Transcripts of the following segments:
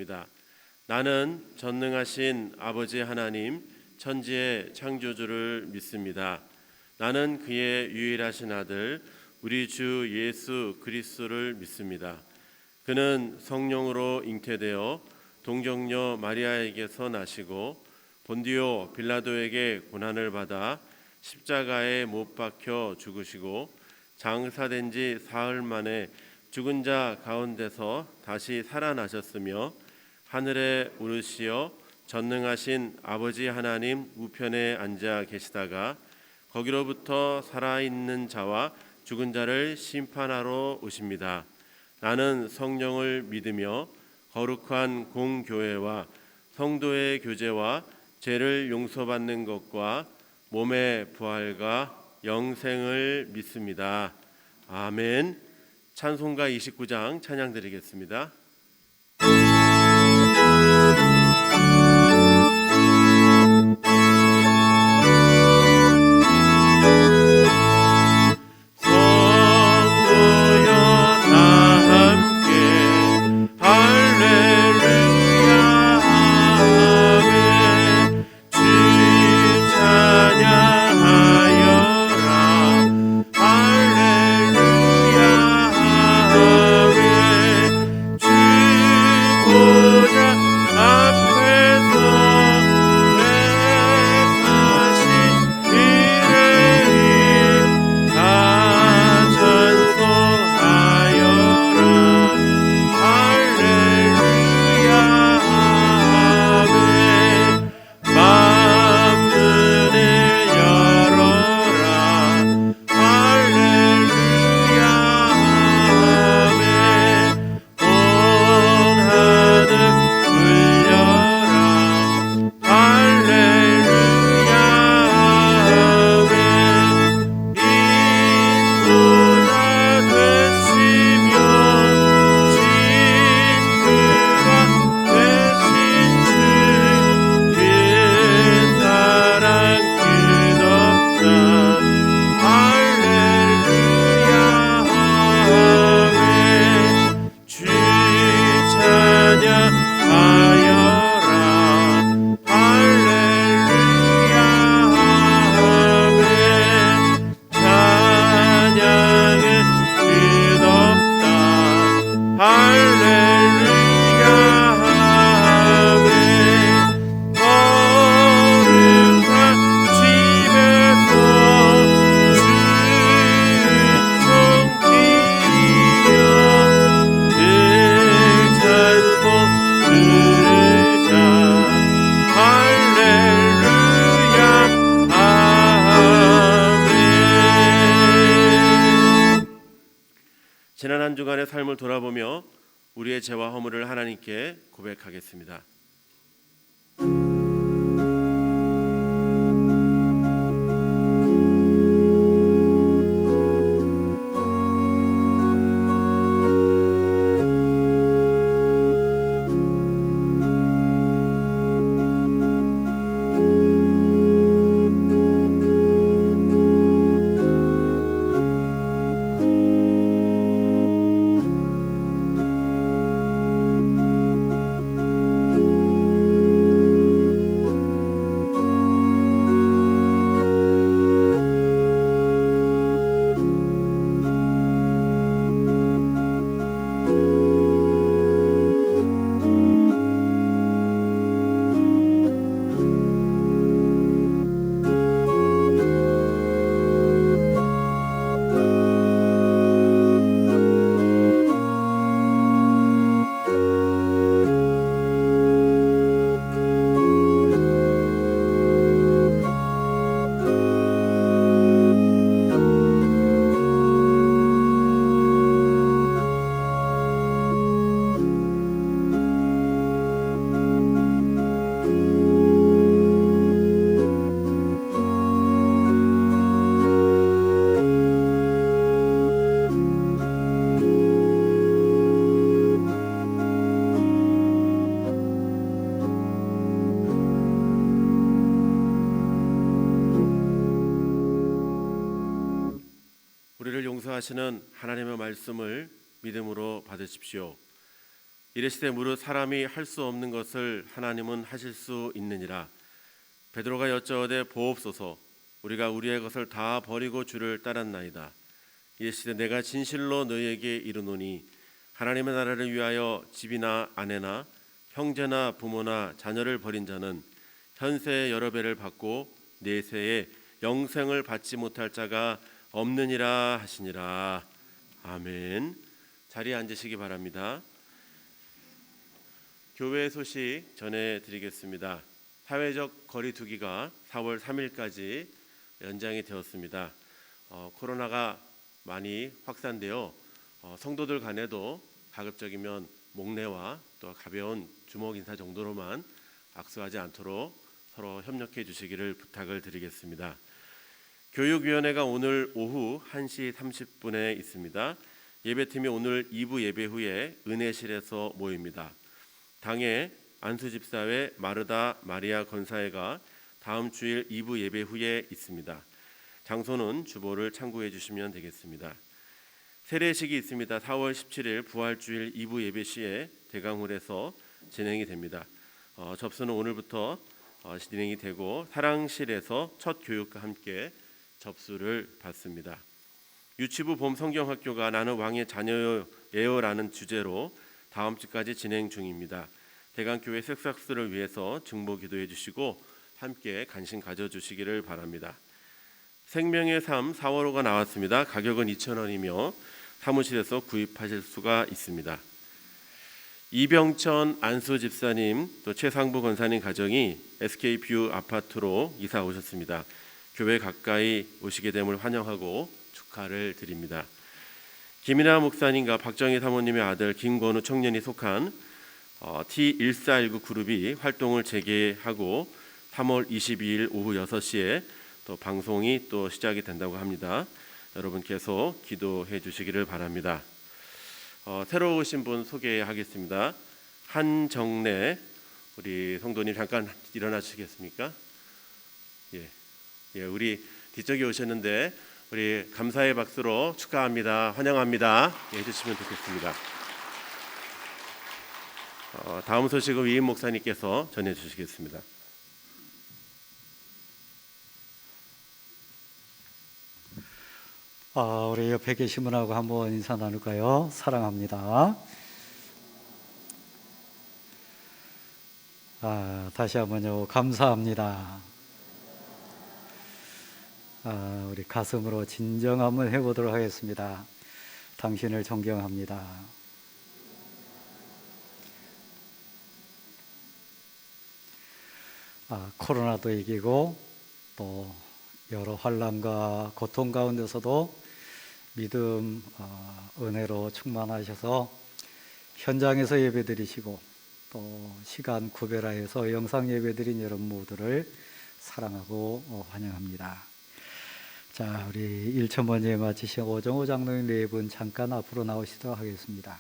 믿습니다. 나는 전능하신 아버지 하나님, 천지의 창조주를 믿습니다. 나는 그의 유일하신 아들 우리 주 예수 그리스도를 믿습니다. 그는 성령으로 잉태되어 동정녀 마리아에게서 나시고 본디오 빌라도에게 고난을 받아 십자가에 못 박혀 죽으시고 장사된 지 사흘 만에 죽은 자 가운데서 다시 살아나셨으며 하늘에 오르시어 전능하신 아버지 하나님 우편에 앉아 계시다가 거기로부터 살아있는 자와 죽은 자를 심판하러 오십니다. 나는 성령을 믿으며 거룩한 공교회와 성도의 교제와 죄를 용서받는 것과 몸의 부활과 영생을 믿습니다. 아멘. 찬송가 29장 찬양 드리겠습니다. 지난 한 주간의 삶을 돌아보며 우리의 죄와 허물을 하나님께 고백하겠습니다. 우리를 용서하시는 하나님의 말씀을 믿음으로 받으십시오. 이르시되 무릇 사람이 할 수 없는 것을 하나님은 하실 수 있느니라. 베드로가 여짜오되 보옵소서. 우리가 우리의 것을 다 버리고 주를 따랐나이다. 이르시되 내가 진실로 너희에게 이르노니 하나님의 나라를 위하여 집이나 아내나 형제나 부모나 자녀를 버린 자는 현세의 여러 배를 받고 내세에 영생을 받지 못할 자가 없느니라 하시니라. 아멘. 자리에 앉으시기 바랍니다. 교회 소식 전해드리겠습니다. 사회적 거리두기가 4월 3일까지 연장이 되었습니다. 코로나가 많이 확산되어 성도들 간에도 가급적이면 목례와 또 가벼운 주먹 인사 정도로만 악수하지 않도록 서로 협력해 주시기를 부탁을 드리겠습니다. 교육위원회가 오늘 오후 1시 30분에 있습니다. 예배팀이 오늘 2부 예배 후에 은혜실에서 모입니다. 당에 안수집사회 마르다 마리아 권사회가 다음 주일 2부 예배 후에 있습니다. 장소는 주보를 참고해 주시면 되겠습니다. 세례식이 있습니다. 4월 17일 부활주일 2부 예배 시에 대강홀에서 진행이 됩니다. 접수는 오늘부터 진행이 되고 사랑실에서 첫 교육과 함께 접수를 받습니다. 유치부 봄 성경학교가 나는 왕의 자녀예요라는 주제로 다음 주까지 진행 중입니다. 대강교회 섹삭스를 위해서 증보 기도해 주시고 함께 관심 가져주시기를 바랍니다. 생명의 삶 4월호가 나왔습니다. 가격은 2,000원이며 사무실에서 구입하실 수가 있습니다. 이병천 안수 집사님 또 최상부 권사님 가정이 SK뷰 아파트로 이사 오셨습니다. 교회 가까이 오시게 됨을 환영하고 축하를 드립니다. 김이나 목사님과 박정희 사모님의 아들 김건우 청년이 속한 T1419 그룹이 활동을 재개하고 3월 22일 오후 6시에 또 방송이 또 시작이 된다고 합니다. 여러분 계속 기도해 주시기를 바랍니다. 새로 오신 분 소개하겠습니다. 한정래 우리 성도님 잠깐 일어나 주시겠습니까? 예, 우리 뒤쪽에 오셨는데 우리 감사의 박수로 축하합니다. 환영합니다. 해주시면 좋겠습니다. 다음 소식은 위임 목사님께서 전해주시겠습니다. 우리 옆에 계신 분하고 한번 인사 나눌까요? 사랑합니다. 다시 한번요. 감사합니다. 우리 가슴으로 진정 한번 해보도록 하겠습니다. 당신을 존경합니다. 코로나도 이기고 또 여러 환난과 고통 가운데서도 믿음, 은혜로 충만하셔서 현장에서 예배드리시고 또 시간 구별하여서 영상 예배드린 여러분 모두를 사랑하고 환영합니다. 자, 우리 1,000번째 마치신 오정호 장로님 네 분 잠깐 앞으로 나오시도록 하겠습니다.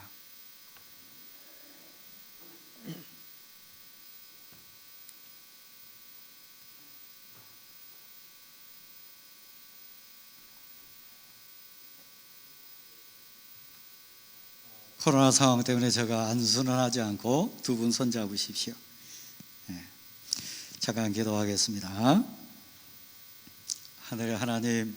코로나 상황 때문에 제가 안수는 하지 않고 두 분 손잡으십시오. 잠깐 기도하겠습니다. 하늘의 하나님,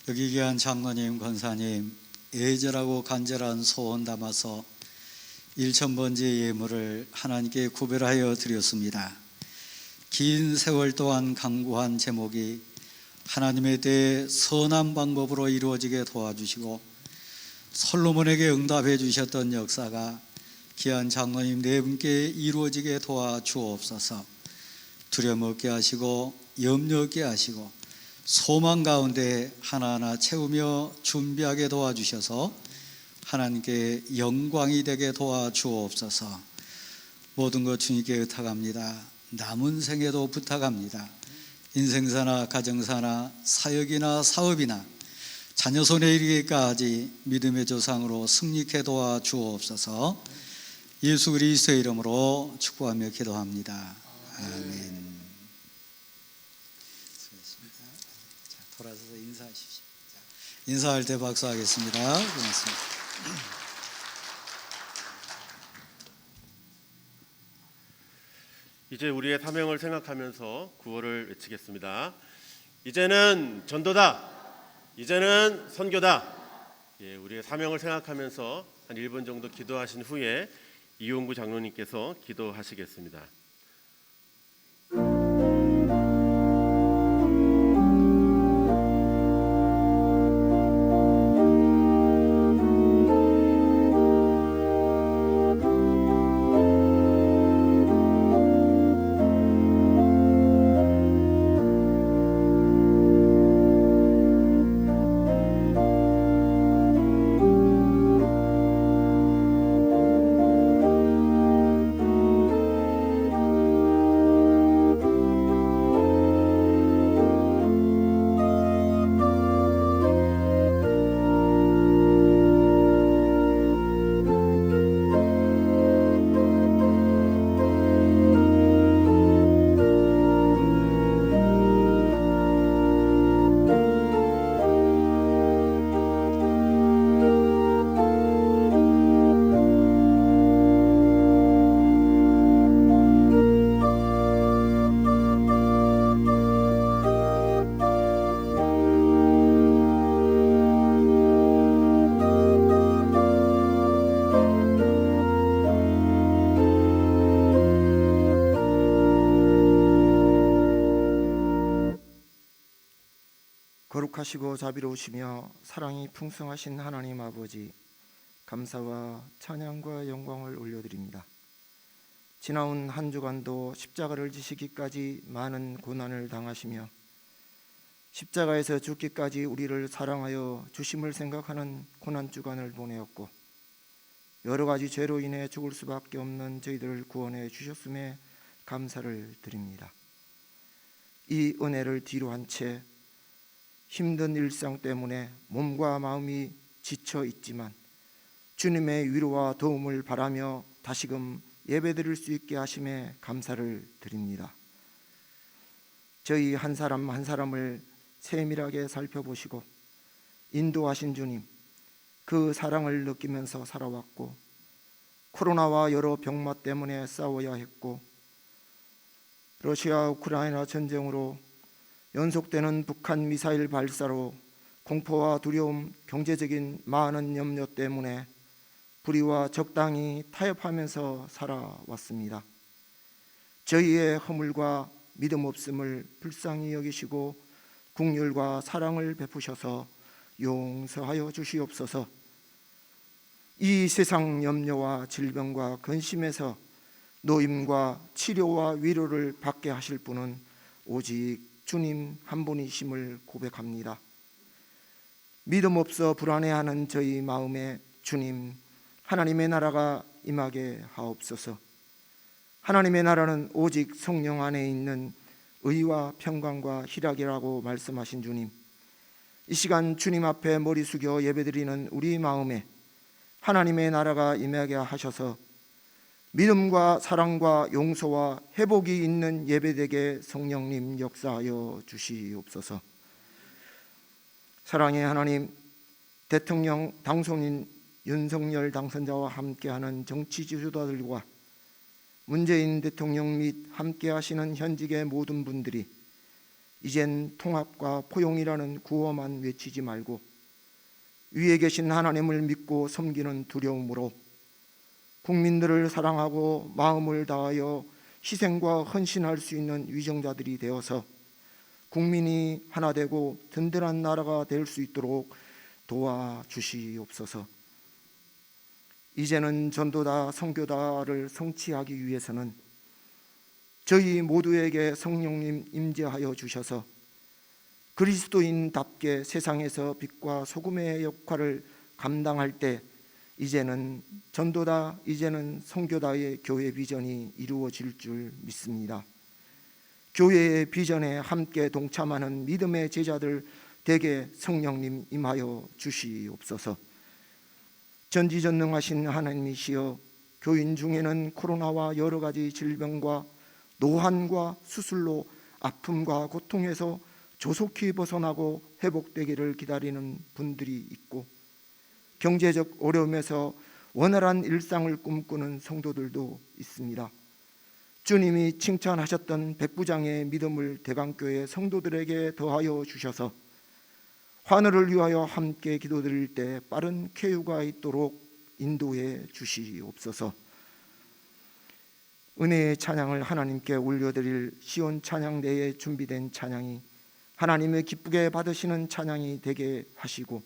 여기 귀한 장로님, 권사님, 애절하고 간절한 소원 담아서 1,000번째 예물을 하나님께 구별하여 드렸습니다. 긴 세월 동안 강구한 제목이 하나님에 대해 선한 방법으로 이루어지게 도와주시고 솔로몬에게 응답해 주셨던 역사가 귀한 장로님 네 분께 이루어지게 도와주옵소서. 두려움 없게 하시고 염려 없게 하시고 소망 가운데 하나하나 채우며 준비하게 도와주셔서 하나님께 영광이 되게 도와주옵소서. 모든 것 주님께 의탁합니다. 남은 생에도 부탁합니다. 인생사나 가정사나 사역이나 사업이나 자녀 손에 이르기까지 믿음의 조상으로 승리케 도와주옵소서. 예수 그리스도의 이름으로 축복하며 기도합니다. 아멘. 수고하셨습니다. 자, 돌아서서 인사하십시오. 인사할 때 박수하겠습니다. 고맙습니다. 이제 우리의 사명을 생각하면서 구호를 외치겠습니다. 이제는 전도다. 이제는 선교다. 예, 우리의 사명을 생각하면서 한 1분 정도 기도하신 후에 이용구 장로님께서 기도하시겠습니다. 거룩하시고 자비로우시며 사랑이 풍성하신 하나님 아버지, 감사와 찬양과 영광을 올려드립니다. 지나온 한 주간도 십자가를 지시기까지 많은 고난을 당하시며 십자가에서 죽기까지 우리를 사랑하여 주심을 생각하는 고난 주간을 보내었고, 여러 가지 죄로 인해 죽을 수밖에 없는 저희들을 구원해 주셨음에 감사를 드립니다. 이 은혜를 뒤로 한 채 힘든 일상 때문에 몸과 마음이 지쳐 있지만 주님의 위로와 도움을 바라며 다시금 예배드릴 수 있게 하심에 감사를 드립니다. 저희 한 사람 한 사람을 세밀하게 살펴보시고 인도하신 주님, 그 사랑을 느끼면서 살아왔고, 코로나와 여러 병마 때문에 싸워야 했고, 러시아 우크라이나 전쟁으로 연속되는 북한 미사일 발사로 공포와 두려움, 경제적인 많은 염려 때문에 불의와 적당히 타협하면서 살아왔습니다. 저희의 허물과 믿음 없음을 불쌍히 여기시고 긍휼과 사랑을 베푸셔서 용서하여 주시옵소서. 이 세상 염려와 질병과 근심에서 노임과 치료와 위로를 받게 하실 분은 오직 주님 한 분이심을 고백합니다. 믿음 없어 불안해하는 저희 마음에 주님, 하나님의 나라가 임하게 하옵소서. 하나님의 나라는 오직 성령 안에 있는 의와 평강과 희락이라고 말씀하신 주님, 이 시간 주님 앞에 머리 숙여 예배드리는 우리 마음에 하나님의 나라가 임하게 하셔서 믿음과 사랑과 용서와 회복이 있는 예배되게 성령님 역사하여 주시옵소서. 사랑의 하나님, 대통령 당선인 윤석열 당선자와 함께하는 정치 지도자들과 문재인 대통령 및 함께하시는 현직의 모든 분들이 이젠 통합과 포용이라는 구호만 외치지 말고 위에 계신 하나님을 믿고 섬기는 두려움으로 국민들을 사랑하고 마음을 다하여 희생과 헌신할 수 있는 위정자들이 되어서 국민이 하나 되고 든든한 나라가 될 수 있도록 도와주시옵소서. 이제는 전도다 선교다를 성취하기 위해서는 저희 모두에게 성령님 임재하여 주셔서 그리스도인답게 세상에서 빛과 소금의 역할을 감당할 때 이제는 전도다, 이제는 선교다의 교회 비전이 이루어질 줄 믿습니다. 교회의 비전에 함께 동참하는 믿음의 제자들 되게 성령님 임하여 주시옵소서. 전지전능하신 하나님이시여, 교인 중에는 코로나와 여러 가지 질병과 노환과 수술로 아픔과 고통에서 조속히 벗어나고 회복되기를 기다리는 분들이 있고, 경제적 어려움에서 원활한 일상을 꿈꾸는 성도들도 있습니다. 주님이 칭찬하셨던 백부장의 믿음을 대강교회 성도들에게 더하여 주셔서 환우를 위하여 함께 기도드릴 때 빠른 쾌유가 있도록 인도해 주시옵소서. 은혜의 찬양을 하나님께 올려드릴 시온 찬양대에 준비된 찬양이 하나님의 기쁘게 받으시는 찬양이 되게 하시고,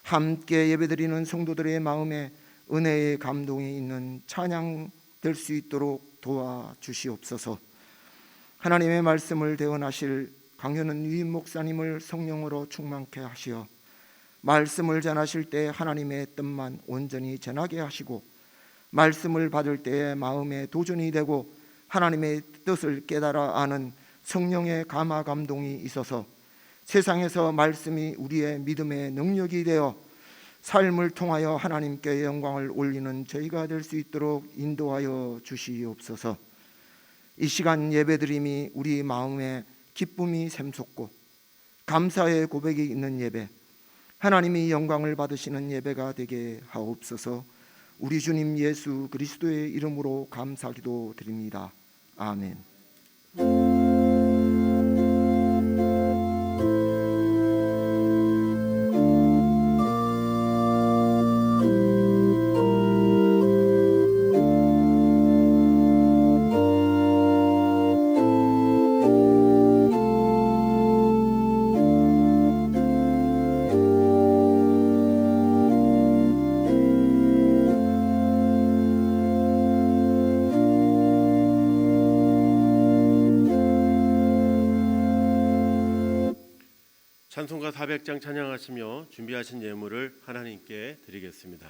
함께 예배드리는 성도들의 마음에 은혜의 감동이 있는 찬양 될 수 있도록 도와주시옵소서. 하나님의 말씀을 대언하실 강현은 유임 목사님을 성령으로 충만케 하시어 말씀을 전하실 때 하나님의 뜻만 온전히 전하게 하시고, 말씀을 받을 때에 마음에 도전이 되고 하나님의 뜻을 깨달아 아는 성령의 감화 감동이 있어서 세상에서 말씀이 우리의 믿음의 능력이 되어 삶을 통하여 하나님께 영광을 올리는 저희가 될 수 있도록 인도하여 주시옵소서. 이 시간 예배드림이 우리 마음에 기쁨이 샘솟고 감사의 고백이 있는 예배, 하나님이 영광을 받으시는 예배가 되게 하옵소서. 우리 주님 예수 그리스도의 이름으로 감사기도 드립니다. 아멘. 찬송가 400장 찬양하시며 준비하신 예물을 하나님께 드리겠습니다.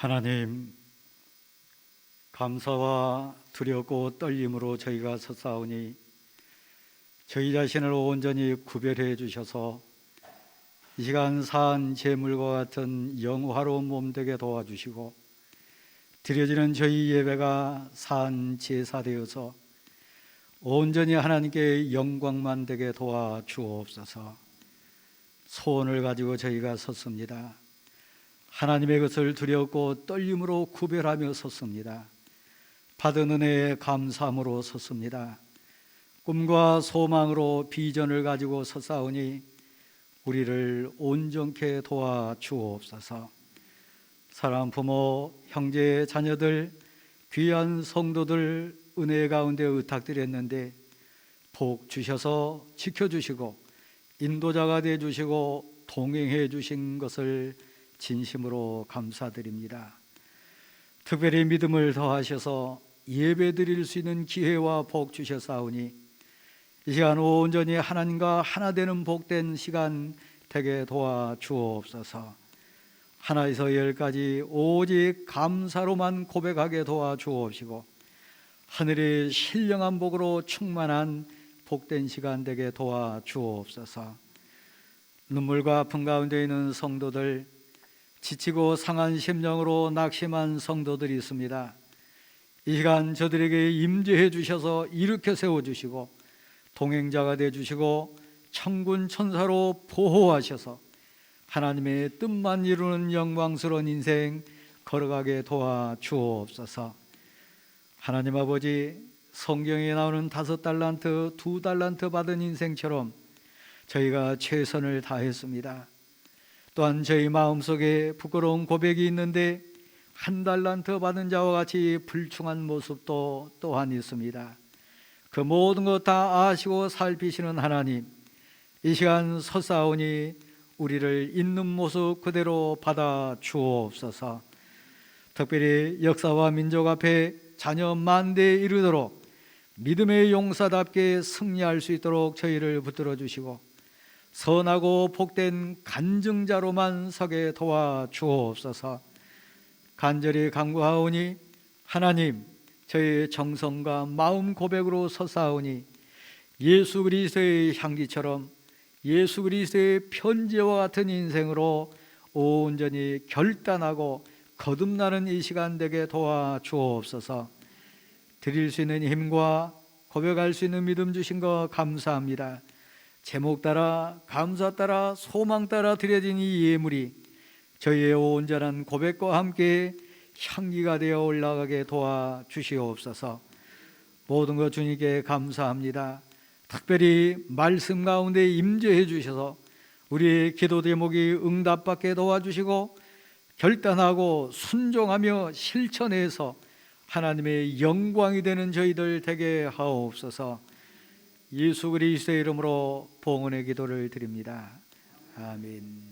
하나님, 감사와 두렵고 떨림으로 저희가 섰사오니 저희 자신을 온전히 구별해 주셔서 이 시간 산 제물과 같은 영화로운 몸 되게 도와주시고 드려지는 저희 예배가 산 제사 되어서 온전히 하나님께 영광만 되게 도와 주옵소서. 소원을 가지고 저희가 섰습니다. 하나님의 것을 두렵고 떨림으로 구별하며 섰습니다. 받은 은혜에 감사함으로 섰습니다. 꿈과 소망으로 비전을 가지고 섰사오니 우리를 온전케 도와 주옵소서. 사랑하는 부모, 형제, 자녀들, 귀한 성도들 은혜 가운데 의탁드렸는데 복 주셔서 지켜주시고 인도자가 되어주시고 동행해 주신 것을 진심으로 감사드립니다. 특별히 믿음을 더하셔서 예배 드릴 수 있는 기회와 복 주셨사오니 이 시간 온전히 하나님과 하나 되는 복된 시간 되게 도와 주옵소서. 하나에서 열까지 오직 감사로만 고백하게 도와 주옵시고 하늘의 신령한 복으로 충만한 복된 시간 되게 도와 주옵소서. 눈물과 아픔 가운데 있는 성도들, 지치고 상한 심령으로 낙심한 성도들이 있습니다. 이 시간 저들에게 임재해 주셔서 일으켜 세워주시고 동행자가 되어주시고 천군 천사로 보호하셔서 하나님의 뜻만 이루는 영광스러운 인생 걸어가게 도와 주옵소서. 하나님 아버지, 성경에 나오는 5달란트, 2달란트 받은 인생처럼 저희가 최선을 다했습니다. 또한 저희 마음속에 부끄러운 고백이 있는데 1달란트 받은 자와 같이 불충한 모습도 또한 있습니다. 그 모든 것 다 아시고 살피시는 하나님, 이 시간 섰사오니 우리를 있는 모습 그대로 받아 주옵소서. 특별히 역사와 민족 앞에 자녀 만대에 이르도록 믿음의 용사답게 승리할 수 있도록 저희를 붙들어 주시고 선하고 복된 간증자로만 서게 도와 주옵소서. 간절히 간구하오니 하나님, 저희의 정성과 마음 고백으로 서사오니 예수 그리스도의 향기처럼 예수 그리스도의 편지와 같은 인생으로 온전히 결단하고 거듭나는 이 시간 되게 도와 주옵소서. 드릴 수 있는 힘과 고백할 수 있는 믿음 주신 거 감사합니다. 제목 따라 감사 따라 소망 따라 드려진 이 예물이 저희의 온전한 고백과 함께 향기가 되어 올라가게 도와 주시옵소서. 모든 것 주님께 감사합니다. 특별히 말씀 가운데 임재해 주셔서 우리의 기도 제목이 응답받게 도와주시고 결단하고 순종하며 실천해서 하나님의 영광이 되는 저희들 되게 하옵소서. 예수 그리스도의 이름으로 봉헌의 기도를 드립니다. 아멘.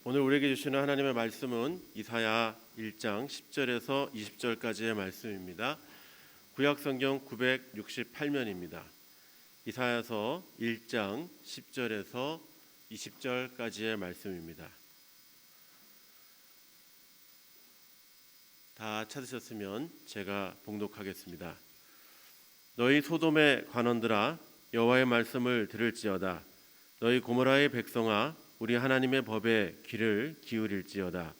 오늘 우리에게 주시는 하나님의 말씀은 이사야 1장 10절에서 20절까지의 말씀입니다. 구약 성경 968면입니다. 이사야서 1장 10절에서 20절까지의 말씀입니다. 다 찾으셨으면 제가 봉독하겠습니다. 너희 소돔의 관원들아, 여호와의 말씀을 들을지어다. 너희 고모라의 백성아, 우리 하나님의 법에 귀를 기울일지어다.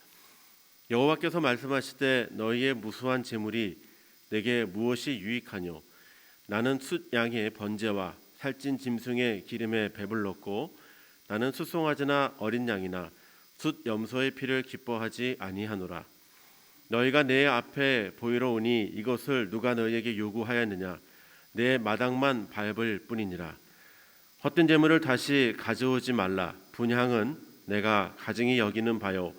여호와께서 말씀하시되 너희의 무수한 재물이 내게 무엇이 유익하뇨? 나는 숫 양의 번제와 살찐 짐승의 기름에 배불렀고 나는 수송아지나 어린 양이나 숫 염소의 피를 기뻐하지 아니하노라. 너희가 내 앞에 보이러 오니 이것을 누가 너희에게 요구하였느냐? 내 마당만 밟을 뿐이니라. 헛된 재물을 다시 가져오지 말라. 분향은 내가 가증히 여기는 바요.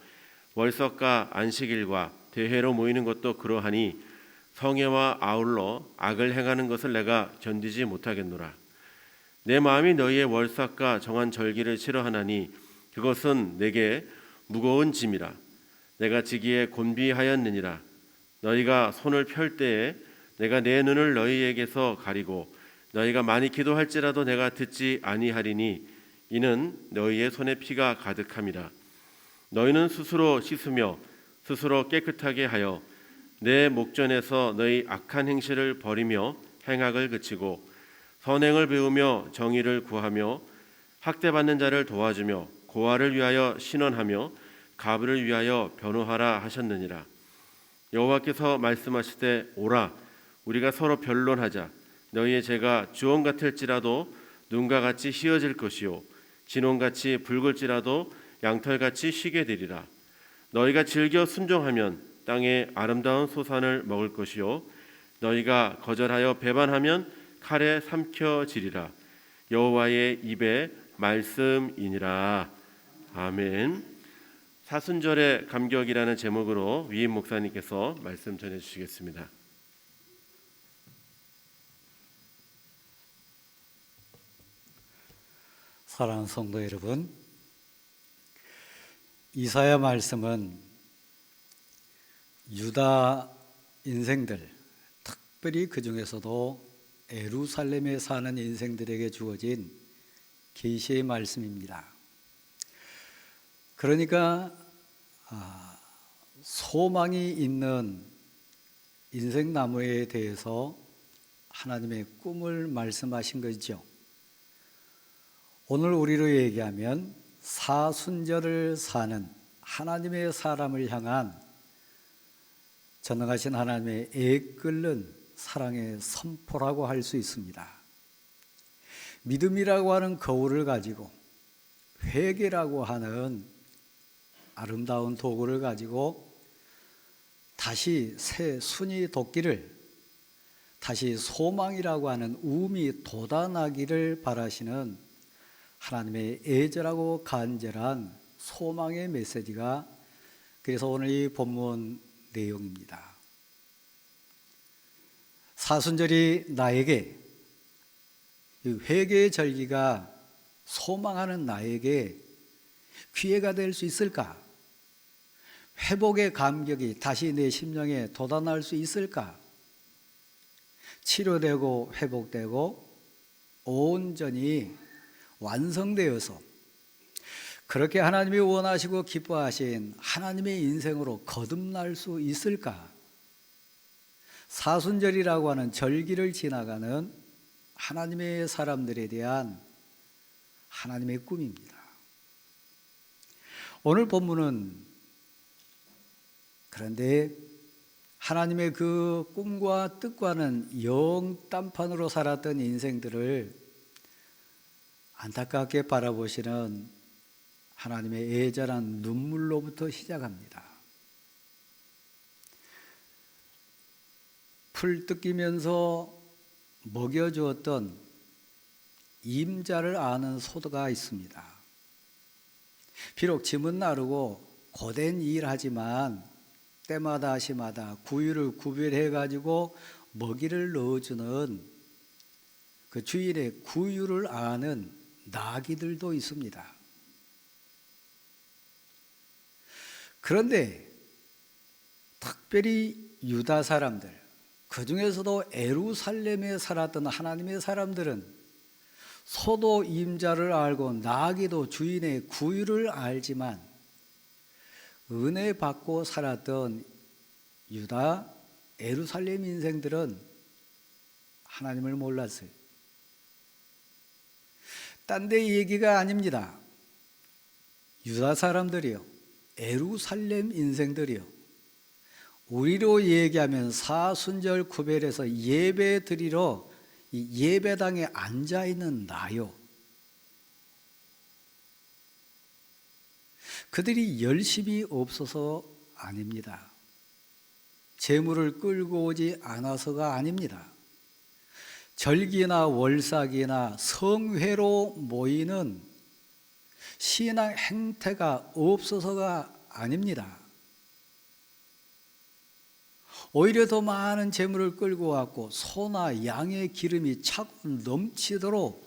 월석과 안식일과 대회로 모이는 것도 그러하니 성회와 아울러 악을 행하는 것을 내가 견디지 못하겠노라. 내 마음이 너희의 월삭과 정한 절기를 싫어하나니 그것은 내게 무거운 짐이라. 내가 지기에 곤비하였느니라. 너희가 손을 펼 때에 내가 내 눈을 너희에게서 가리고 너희가 많이 기도할지라도 내가 듣지 아니하리니 이는 너희의 손에 피가 가득함이라. 너희는 스스로 씻으며 스스로 깨끗하게 하여 내 목전에서 너희 악한 행실을 버리며 행악을 그치고 선행을 배우며 정의를 구하며 학대받는 자를 도와주며 고아를 위하여 신원하며 가부를 위하여 변호하라 하셨느니라. 여호와께서 말씀하시되 오라 우리가 서로 변론하자. 너희의 죄가 주홍 같을지라도 눈과 같이 희어질 것이요 진홍같이 붉을지라도 양털같이 희게 되리라. 너희가 즐겨 순종하면 땅의 아름다운 소산을 먹을 것이요 너희가 거절하여 배반하면 칼에 삼켜지리라. 여호와의 입의 말씀이니라. 아멘. 사순절의 감격이라는 제목으로 위임 목사님께서 말씀 전해 주시겠습니다. 사랑하는 성도 여러분, 이사야 말씀은 유다 인생들, 특별히 그 중에서도 예루살렘에 사는 인생들에게 주어진 계시의 말씀입니다. 그러니까 소망이 있는 인생 나무에 대해서 하나님의 꿈을 말씀하신 것이죠. 오늘 우리로 얘기하면 사순절을 사는 하나님의 사람을 향한 전능하신 하나님의 애끓는 사랑의 선포라고 할 수 있습니다. 믿음이라고 하는 거울을 가지고 회개라고 하는 아름다운 도구를 가지고 다시 새 순이 돋기를, 다시 소망이라고 하는 우음이 돋아나기를 바라시는 하나님의 애절하고 간절한 소망의 메시지가 그래서 오늘 이 본문 내용입니다. 사순절이 나에게, 회개의 절기가 소망하는 나에게 기회가 될 수 있을까? 회복의 감격이 다시 내 심령에 돋아날 수 있을까? 치료되고 회복되고 온전히 완성되어서 그렇게 하나님이 원하시고 기뻐하신 하나님의 인생으로 거듭날 수 있을까? 사순절이라고 하는 절기를 지나가는 하나님의 사람들에 대한 하나님의 꿈입니다. 오늘 본문은 그런데 하나님의 그 꿈과 뜻과는 영 딴판으로 살았던 인생들을 안타깝게 바라보시는 하나님의 애절한 눈물로부터 시작합니다. 풀 뜯기면서 먹여주었던 임자를 아는 소도가 있습니다. 비록 짐은 나르고 고된 일하지만 때마다 시마다 구유를 구별해 가지고 먹이를 넣어주는 그 주일에 구유를 아는 나귀들도 있습니다. 그런데 특별히 유다 사람들, 그 중에서도 예루살렘에 살았던 하나님의 사람들은 소도 임자를 알고 나귀도 주인의 구유를 알지만 은혜 받고 살았던 유다, 예루살렘 인생들은 하나님을 몰랐어요. 딴 데 얘기가 아닙니다. 유다 사람들이요, 예루살렘 인생들이요, 우리로 얘기하면 사순절 구별해서 예배 드리러 이 예배당에 앉아있는 나요, 그들이 열심이 없어서 아닙니다. 재물을 끌고 오지 않아서가 아닙니다. 절기나 월삭이나 성회로 모이는 신앙 행태가 없어서가 아닙니다. 오히려 더 많은 재물을 끌고 왔고 소나 양의 기름이 차고 넘치도록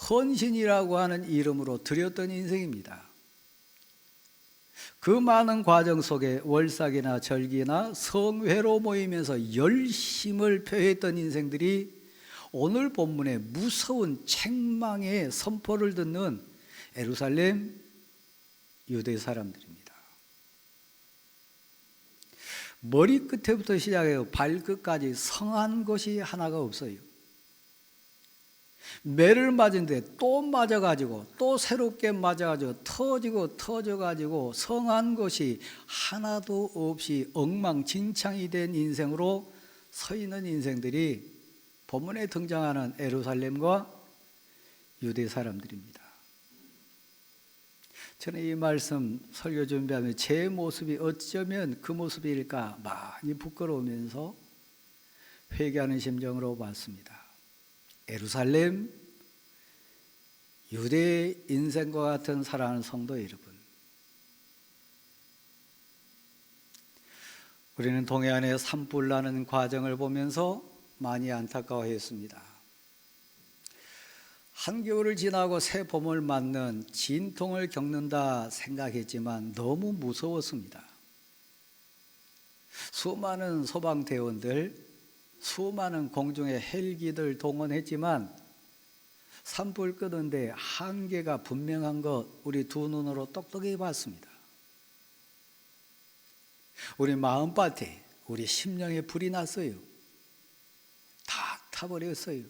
헌신이라고 하는 이름으로 드렸던 인생입니다. 그 많은 과정 속에 월삭이나 절기나 성회로 모이면서 열심을 표했던 인생들이 오늘 본문의 무서운 책망의 선포를 듣는 예루살렘 유대 사람들입니다. 머리끝에부터 시작해서 발끝까지 성한 것이 하나가 없어요. 매를 맞은데 또 맞아가지고 또 새롭게 맞아가지고 터져가지고 성한 것이 하나도 없이 엉망진창이 된 인생으로 서 있는 인생들이 본문에 등장하는 예루살렘과 유대 사람들입니다. 저는 이 말씀 설교 준비하며 제 모습이 어쩌면 그 모습일까 많이 부끄러우면서 회개하는 심정으로 봤습니다. 예루살렘, 유대 인생과 같은 사랑하는 성도 여러분, 우리는 동해안에 산불 나는 과정을 보면서 많이 안타까워했습니다. 한겨울을 지나고 새 봄을 맞는 진통을 겪는다 생각했지만 너무 무서웠습니다. 수많은 소방대원들, 수많은 공중의 헬기들 동원했지만 산불 끄는데 한계가 분명한 것 우리 두 눈으로 똑똑히 봤습니다. 우리 마음밭에 우리 심령에 불이 났어요. 다 타버렸어요.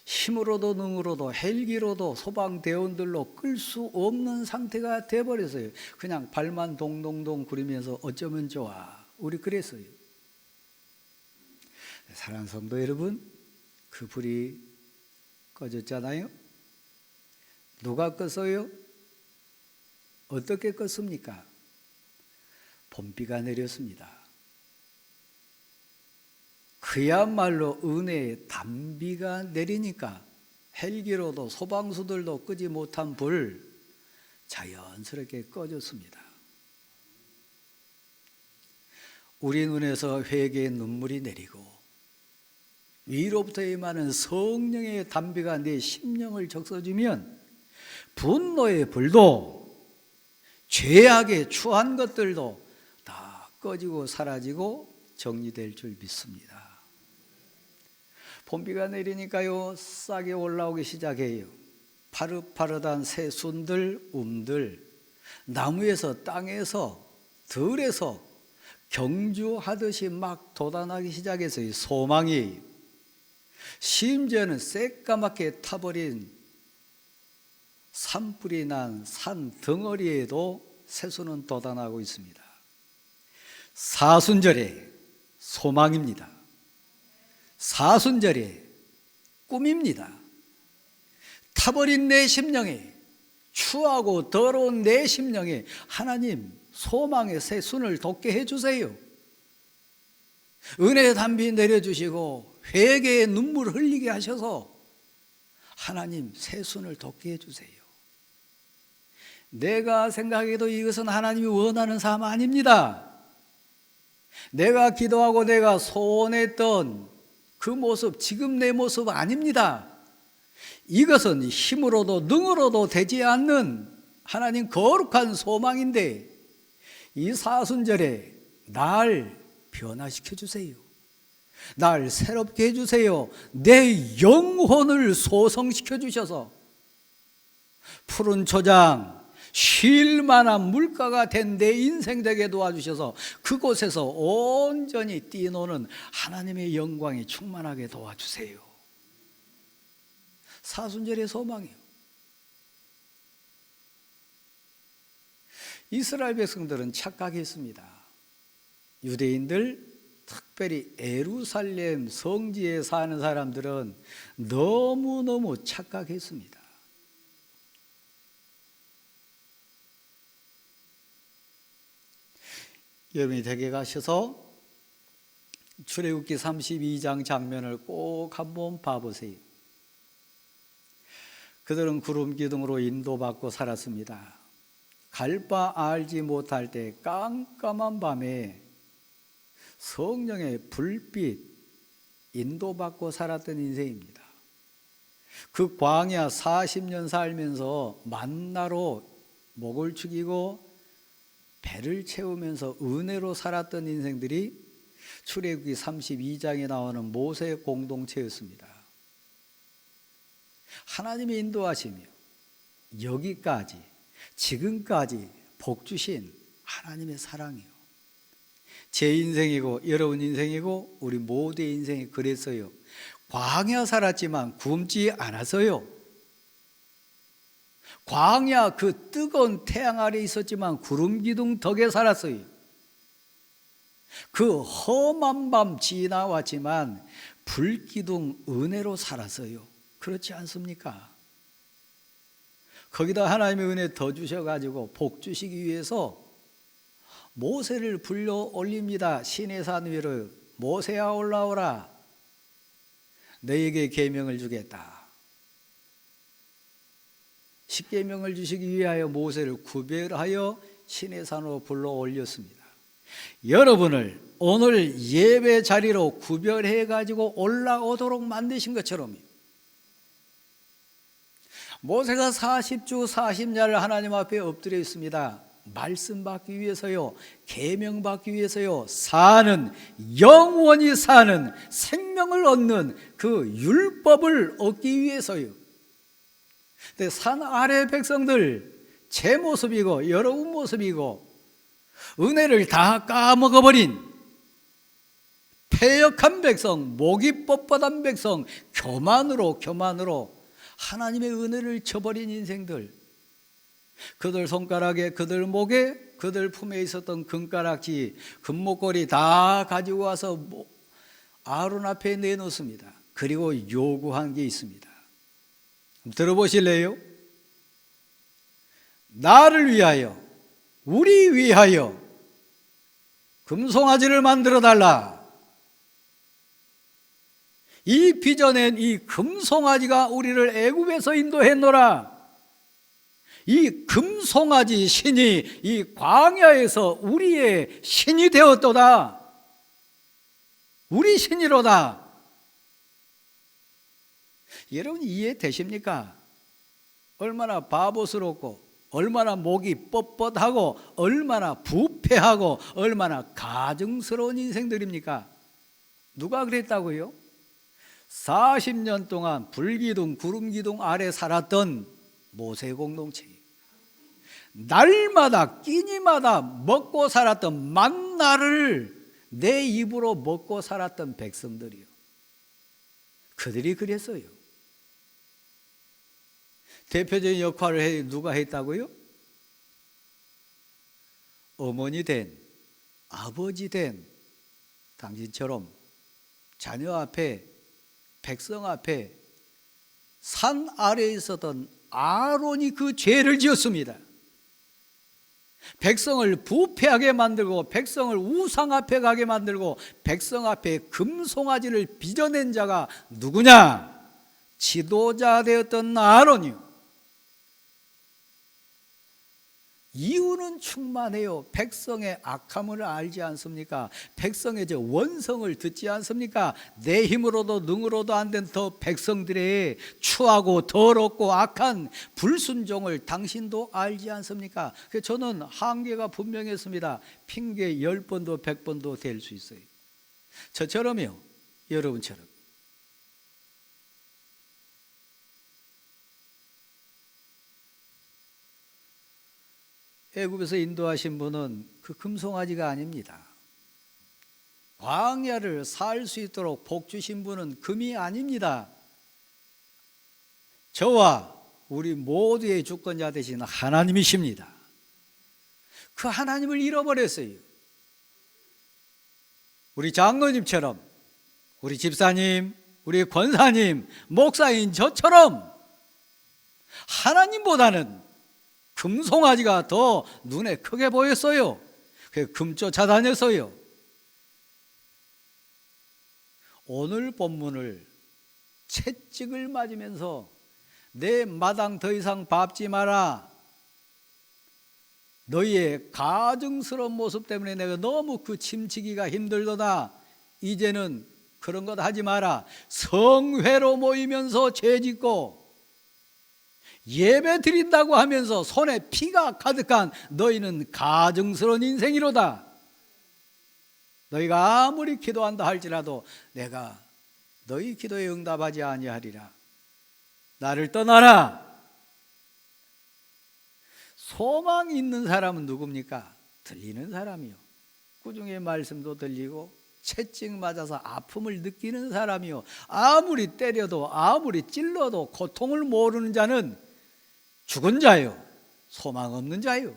힘으로도 능으로도 헬기로도 소방대원들로 끌 수 없는 상태가 돼버렸어요. 그냥 발만 동동동 구르면서 어쩌면 좋아, 우리 그랬어요. 사랑하는 성도 여러분, 그 불이 꺼졌잖아요. 누가 껐어요? 어떻게 껐습니까? 봄비가 내렸습니다. 그야말로 은혜의 단비가 내리니까 헬기로도 소방수들도 끄지 못한 불 자연스럽게 꺼졌습니다. 우리 눈에서 회개의 눈물이 내리고 위로부터 임하는 성령의 단비가 내 심령을 적셔주면 분노의 불도 죄악의 추한 것들도 다 꺼지고 사라지고 정리될 줄 믿습니다. 봄비가 내리니까요, 싹이 올라오기 시작해요. 파릇파릇한 새순들, 나무에서, 땅에서, 들에서 경주하듯이 막 돋아나기 시작했어요. 소망이. 심지어는 새까맣게 타버린 산불이 난 산 덩어리에도 새순은 돋아나고 있습니다. 사순절의 소망입니다. 사순절의 꿈입니다. 타버린 내 심령에, 추하고 더러운 내 심령에 하나님 소망의 새순을 돋게 해주세요. 은혜의 단비 내려주시고 회개의 눈물 흘리게 하셔서 하나님 새순을 돋게 해주세요. 내가 생각해도 이것은 하나님이 원하는 삶 아닙니다. 내가 기도하고 내가 소원했던 그 모습, 지금 내 모습 아닙니다. 이것은 힘으로도 능으로도 되지 않는 하나님 거룩한 소망인데 이 사순절에 날 변화시켜 주세요. 날 새롭게 해주세요. 내 영혼을 소성시켜 주셔서 푸른 초장, 쉴 만한 물가가 된 내 인생 되게 도와주셔서 그곳에서 온전히 뛰노는 하나님의 영광이 충만하게 도와주세요. 사순절의 소망이요. 이스라엘 백성들은 착각했습니다. 유대인들, 특별히 예루살렘 성지에 사는 사람들은 너무너무 착각했습니다. 여러분이 댁에 가셔서 출애굽기 32장 장면을 꼭 한번 봐보세요. 그들은 구름 기둥으로 인도받고 살았습니다. 갈 바 알지 못할 때 깜깜한 밤에 성령의 불빛 인도받고 살았던 인생입니다. 그 광야 40년 살면서 만나로 목을 축이고 배를 채우면서 은혜로 살았던 인생들이 출애굽기 32장에 나오는 모세 공동체였습니다. 하나님의 인도하시며 여기까지 지금까지 복 주신 하나님의 사랑이요. 제 인생이고 여러분 인생이고 우리 모두의 인생이 그랬어요. 광야 살았지만 굶지 않았어요. 광야 그 뜨거운 태양 아래 있었지만 구름 기둥 덕에 살았어요. 그 험한 밤 지나왔지만 불 기둥 은혜로 살았어요. 그렇지 않습니까? 거기다 하나님의 은혜 더 주셔가지고 복 주시기 위해서 모세를 불러 올립니다. 시내산 위로 모세야 올라오라. 너에게 계명을 주겠다. 십계명을 주시기 위하여 모세를 구별하여 시내산으로 불러 올렸습니다. 여러분을 오늘 예배 자리로 구별해 가지고 올라오도록 만드신 것처럼 모세가 40주 40야를 하나님 앞에 엎드려 있습니다. 말씀 받기 위해서요, 계명 받기 위해서요, 사는 영원히 사는 생명을 얻는 그 율법을 얻기 위해서요. 근데 산 아래 백성들 제 모습이고 여러분 모습이고 은혜를 다 까먹어버린 패역한 백성, 목이 뻣뻣한 백성, 교만으로 하나님의 은혜를 저버린 인생들, 그들 손가락에, 그들 목에, 그들 품에 있었던 금가락지, 금목걸이 다 가지고 와서 아론 앞에 내놓습니다. 그리고 요구한 게 있습니다. 들어보실래요? 나를 위하여, 우리 위하여 금송아지를 만들어 달라. 이 빚어낸 이 금송아지가 우리를 애굽에서 인도했노라. 이 금송아지 신이 이 광야에서 우리의 신이 되었도다. 우리 신이로다. 여러분 이해되십니까? 얼마나 바보스럽고 얼마나 목이 뻣뻣하고 얼마나 부패하고 얼마나 가증스러운 인생들입니까? 누가 그랬다고요? 40년 동안 불기둥 구름기둥 아래 살았던 모세 공동체, 날마다 끼니마다 먹고 살았던 만나를 내 입으로 먹고 살았던 백성들이요. 그들이 그랬어요. 대표적인 역할을 누가 했다고요? 어머니 된, 아버지 된 당신처럼 자녀 앞에, 백성 앞에 산 아래에 있었던 아론이 그 죄를 지었습니다. 백성을 부패하게 만들고 백성을 우상 앞에 가게 만들고 백성 앞에 금송아지를 빚어낸 자가 누구냐? 지도자 되었던 아론이요. 이유는 충만해요. 백성의 악함을 알지 않습니까? 백성의 저 원성을 듣지 않습니까? 내 힘으로도 능으로도 안 된 더 백성들의 추하고 더럽고 악한 불순종을 당신도 알지 않습니까? 그래서 저는 한계가 분명했습니다. 핑계 10번도 100번도 될 수 있어요. 저처럼요, 여러분처럼. 애굽에서 인도하신 분은 그 금송아지가 아닙니다. 광야를 살 수 있도록 복 주신 분은 금이 아닙니다. 저와 우리 모두의 주권자 되신 하나님이십니다. 그 하나님을 잃어버렸어요. 우리 장로님처럼, 우리 집사님, 우리 권사님, 목사인 저처럼 하나님보다는 금송아지가 더 눈에 크게 보였어요. 그래서 금 쫓아다녔어요. 오늘 본문을 채찍을 맞으면서 내 마당 더 이상 밟지 마라. 너희의 가증스러운 모습 때문에 내가 너무 그 침치기가 힘들도다. 이제는 그런 것 하지 마라. 성회로 모이면서 죄짓고 예배 드린다고 하면서 손에 피가 가득한 너희는 가증스러운 인생이로다. 너희가 아무리 기도한다 할지라도 내가 너희 기도에 응답하지 아니하리라. 나를 떠나라. 소망 있는 사람은 누굽니까? 들리는 사람이요. 꾸중의 말씀도 들리고 채찍 맞아서 아픔을 느끼는 사람이요. 아무리 때려도 아무리 찔러도 고통을 모르는 자는 죽은 자요, 소망 없는 자요.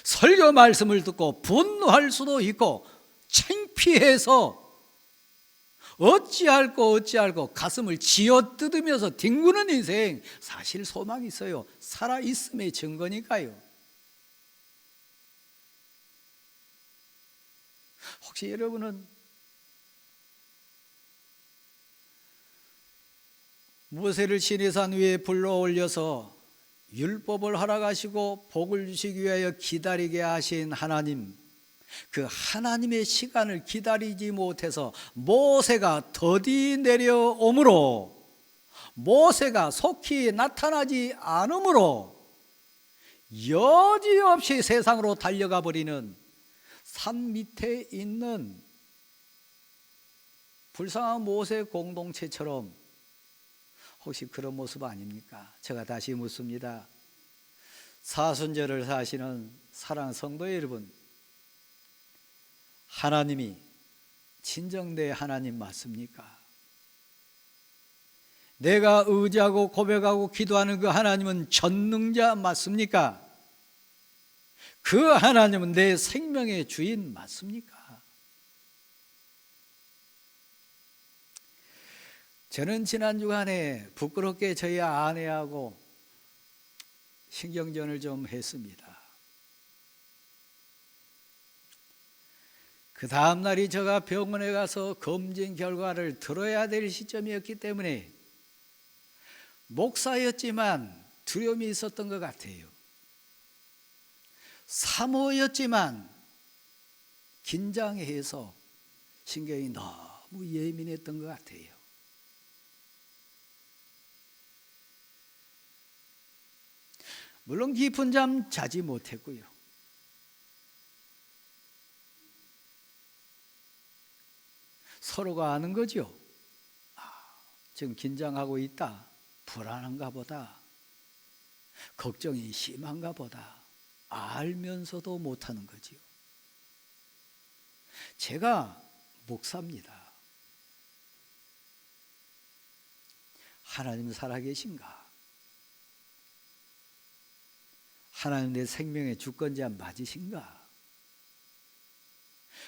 설교 말씀을 듣고 분노할 수도 있고 창피해서 어찌할꼬 가슴을 쥐어뜯으면서 뒹구는 인생, 사실 소망이 있어요. 살아있음의 증거니까요. 혹시 여러분은 모세를 시내산 위에 불러 올려서 율법을 허락하시고 복을 주시기 위하여 기다리게 하신 하나님, 그 하나님의 시간을 기다리지 못해서 모세가 더디 내려오므로, 모세가 속히 나타나지 않으므로 여지없이 세상으로 달려가 버리는 산 밑에 있는 불쌍한 모세 공동체처럼 혹시 그런 모습 아닙니까? 제가 다시 묻습니다. 사순절을 사시는 사랑하는 성도 여러분, 하나님이 진정 내 하나님 맞습니까? 내가 의지하고 고백하고 기도하는 그 하나님은 전능자 맞습니까? 그 하나님은 내 생명의 주인 맞습니까? 저는 지난 주간에 부끄럽게 저희 아내하고 신경전을 좀 했습니다. 그 다음 날이 제가 병원에 가서 검진 결과를 들어야 될 시점이었기 때문에 목사였지만 두려움이 있었던 것 같아요. 사모였지만 긴장해서 신경이 너무 예민했던 것 같아요. 물론 깊은 잠 자지 못했고요. 서로가 아는 거죠. 지금 긴장하고 있다. 불안한가 보다. 걱정이 심한가 보다. 알면서도 못하는 거지요. 제가 목사입니다. 하나님 살아계신가? 하나님 내 생명의 주권자 맞으신가?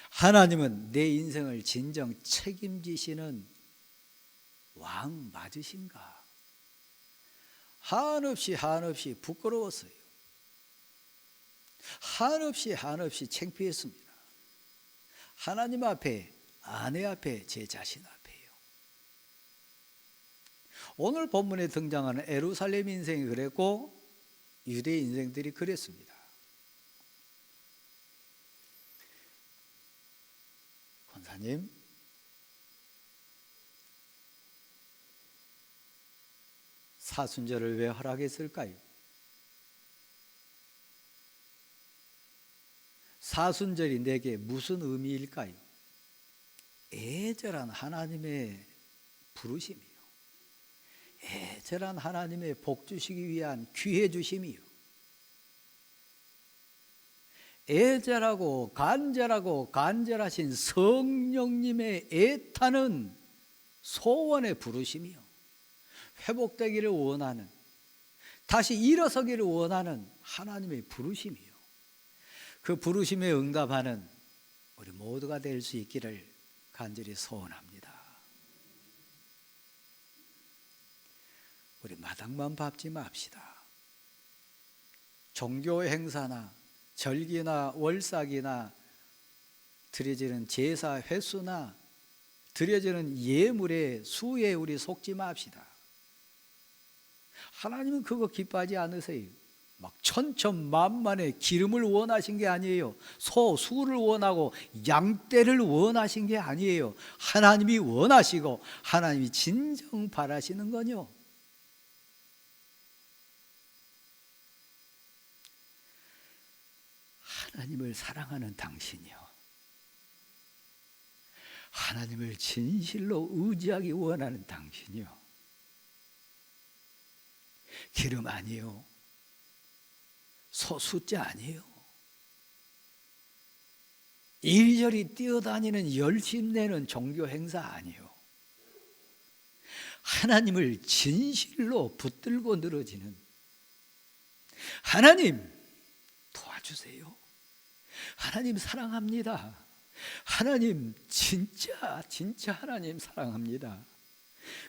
하나님은 내 인생을 진정 책임지시는 왕 맞으신가? 한없이 부끄러웠어요. 한없이 창피했습니다. 하나님 앞에, 아내 앞에, 제 자신 앞에요. 오늘 본문에 등장하는 예루살렘 인생이 그랬고, 유대 인생들이 그랬습니다. 권사님, 사순절을 왜 허락했을까요? 사순절이 내게 무슨 의미일까요? 애절한 하나님의 부르심이요, 애절한 하나님의 복 주시기 위한 귀해 주심이요, 애절하고 간절하신 성령님의 애타는 소원의 부르심이요, 회복되기를 원하는, 다시 일어서기를 원하는 하나님의 부르심이요, 그 부르심에 응답하는 우리 모두가 될 수 있기를 간절히 소원합니다. 우리 마당만 밟지 맙시다. 종교 행사나 절기나 월삭이나 드려지는 제사 횟수나 드려지는 예물의 수에 우리 속지 맙시다. 하나님은 그거 기뻐하지 않으세요. 막 천천만만의 기름을 원하신 게 아니에요. 소수를 원하고 양떼를 원하신 게 아니에요. 하나님이 원하시고 하나님이 진정 바라시는 거요, 하나님을 사랑하는 당신이요, 하나님을 진실로 의지하기 원하는 당신이요, 기름 아니요, 소 숫자 아니에요, 이리저리 뛰어다니는 열심내는 종교 행사 아니에요, 하나님을 진실로 붙들고 늘어지는, 하나님 도와주세요, 하나님 사랑합니다, 하나님 진짜 하나님 사랑합니다,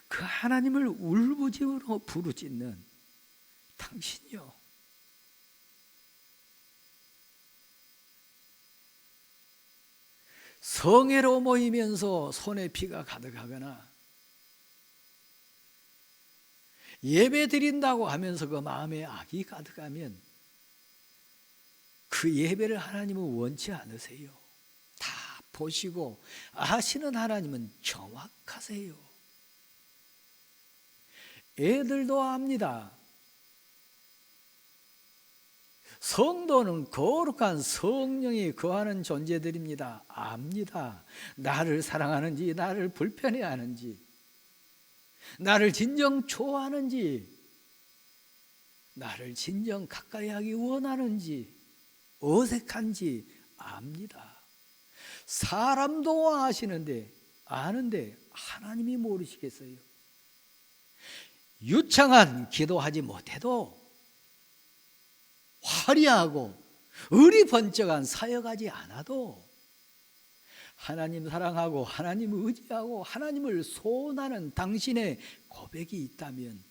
그 하나님을 울부짖으로 부르짖는 당신이요, 성회로 모이면서 손에 피가 가득하거나 예배 드린다고 하면서 그 마음에 악이 가득하면 그 예배를 하나님은 원치 않으세요. 다 보시고 아시는 하나님은 정확하세요. 애들도 압니다. 성도는 거룩한 성령이 거하는 존재들입니다. 압니다. 나를 사랑하는지, 나를 불편해하는지, 나를 진정 좋아하는지, 나를 진정 가까이 하기 원하는지, 어색한지 압니다. 사람도 아는데 하나님이 모르시겠어요? 유창한 기도하지 못해도 화려하고 의리 번쩍한 사역하지 않아도 하나님 사랑하고 하나님 의지하고 하나님을 소원하는 당신의 고백이 있다면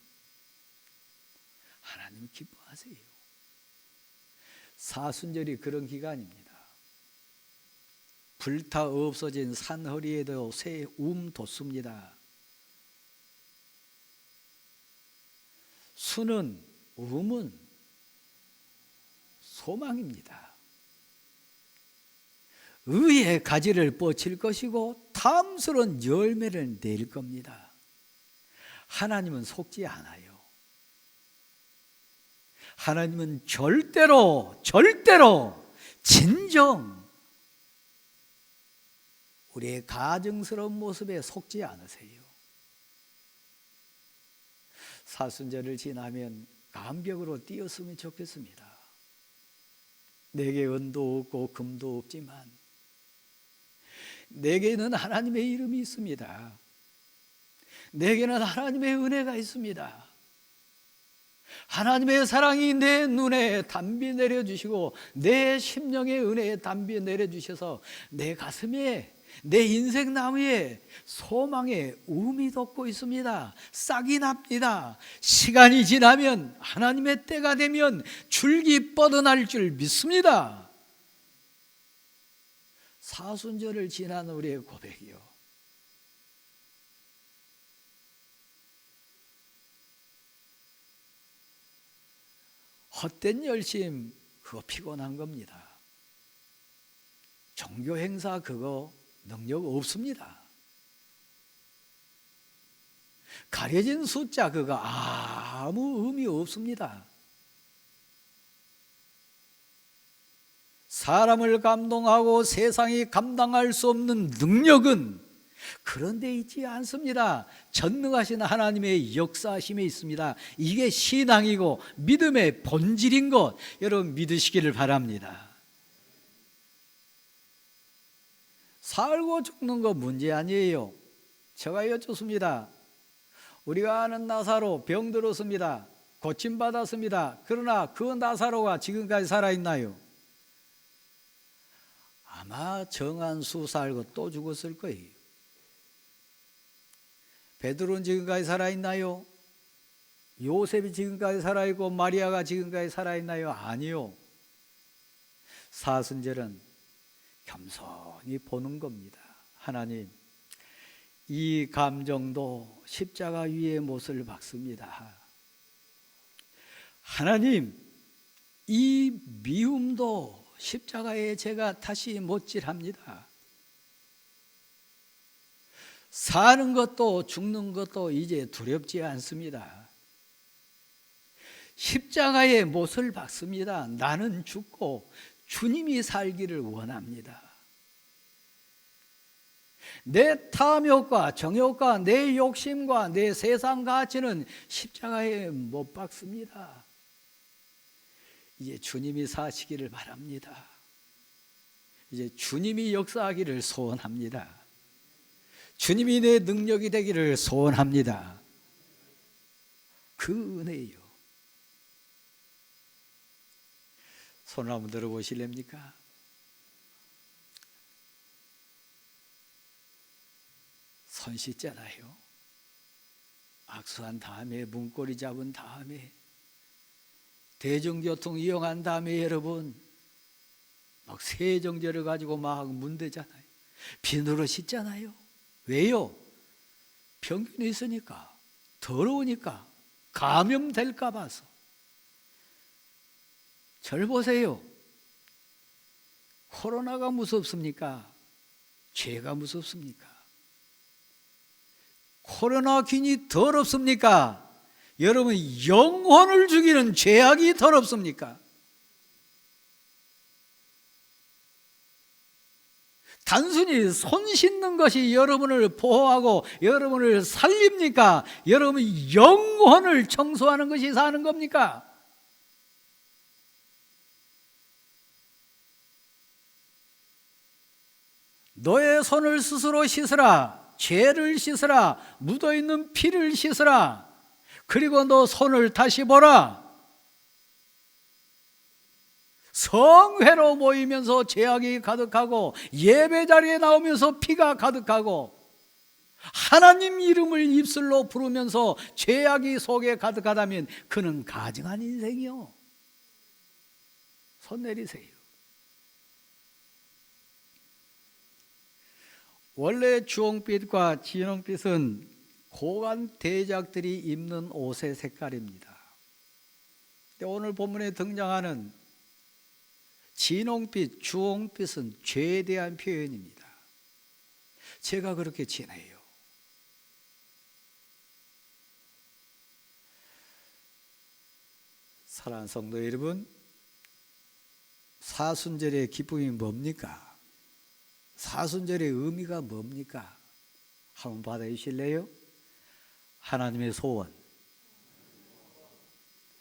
하나님 기뻐하세요. 사순절이 그런 기간입니다. 불타 없어진 산허리에도 새 돋습니다. 수는, 음은 소망입니다. 의의 가지를 뻗칠 것이고 탐스러운 열매를 낼 겁니다. 하나님은 속지 않아요. 하나님은 절대로 진정 우리의 가증스러운 모습에 속지 않으세요. 사순절을 지나면 감격으로 뛰었으면 좋겠습니다. 내게 은도 없고 금도 없지만 내게는 하나님의 이름이 있습니다. 내게는 하나님의 은혜가 있습니다. 하나님의 사랑이 내 눈에 담비 내려주시고 내 심령에 은혜의 담비 내려주셔서 내 가슴에, 내 인생 나무에 소망의 움이 돋고 있습니다. 싹이 납니다. 시간이 지나면, 하나님의 때가 되면 줄기 뻗어날 줄 믿습니다. 사순절을 지난 우리의 고백이요, 헛된 열심 그거 피곤한 겁니다. 종교 행사 그거 능력 없습니다. 가려진 숫자 그거 아무 의미 없습니다. 사람을 감동하고 세상이 감당할 수 없는 능력은 그런 데 있지 않습니다. 전능하신 하나님의 역사하심에 있습니다. 이게 신앙이고 믿음의 본질인 것 여러분 믿으시기를 바랍니다. 살고 죽는 거 문제 아니에요. 제가 여쭙습니다. 우리가 아는 나사로 병들었습니다. 고침받았습니다. 그러나 그 나사로가 지금까지 살아있나요? 아마 정한 수 살고 또 죽었을 거예요. 베드로는 지금까지 살아있나요? 요셉이 지금까지 살아있고 마리아가 지금까지 살아있나요? 아니요. 사순절은 겸손히 보는 겁니다. 하나님, 이 감정도 십자가 위에 못을 박습니다. 하나님, 이 미움도 십자가에 제가 다시 못질합니다. 사는 것도 죽는 것도 이제 두렵지 않습니다. 십자가에 못을 박습니다. 나는 죽고 주님이 살기를 원합니다. 내 탐욕과 정욕과 내 욕심과 내 세상 가치는 십자가에 못 박습니다. 이제 주님이 사시기를 바랍니다. 이제 주님이 역사하기를 소원합니다. 주님이 내 능력이 되기를 소원합니다. 그 은혜요. 손을 한번 들어보실랍니까? 손 씻잖아요. 악수한 다음에 문고리 잡은 다음에 대중교통 이용한 다음에 여러분 막 세정제를 가지고 막 문대잖아요. 비누로 씻잖아요. 왜요? 병균이 있으니까, 더러우니까, 감염될까 봐서. 절 보세요. 코로나가 무섭습니까? 죄가 무섭습니까? 코로나 균이 더럽습니까? 여러분 영혼을 죽이는 죄악이 더럽습니까? 단순히 손 씻는 것이 여러분을 보호하고 여러분을 살립니까? 여러분 영혼을 청소하는 것이 사는 겁니까? 너의 손을 스스로 씻으라. 죄를 씻으라. 묻어있는 피를 씻으라. 그리고 너 손을 다시 보라. 성회로 모이면서 죄악이 가득하고 예배 자리에 나오면서 피가 가득하고 하나님 이름을 입술로 부르면서 죄악이 속에 가득하다면 그는 가증한 인생이요. 손 내리세요. 원래 주홍빛과 진홍빛은 고관 대작들이 입는 옷의 색깔입니다. 근데 오늘 본문에 등장하는 진홍빛, 주홍빛은 죄에 대한 표현입니다. 제가 그렇게 지내요. 사랑하는 성도 여러분, 사순절의 기쁨이 뭡니까? 사순절의 의미가 뭡니까? 한번 받아주실래요? 하나님의 소원,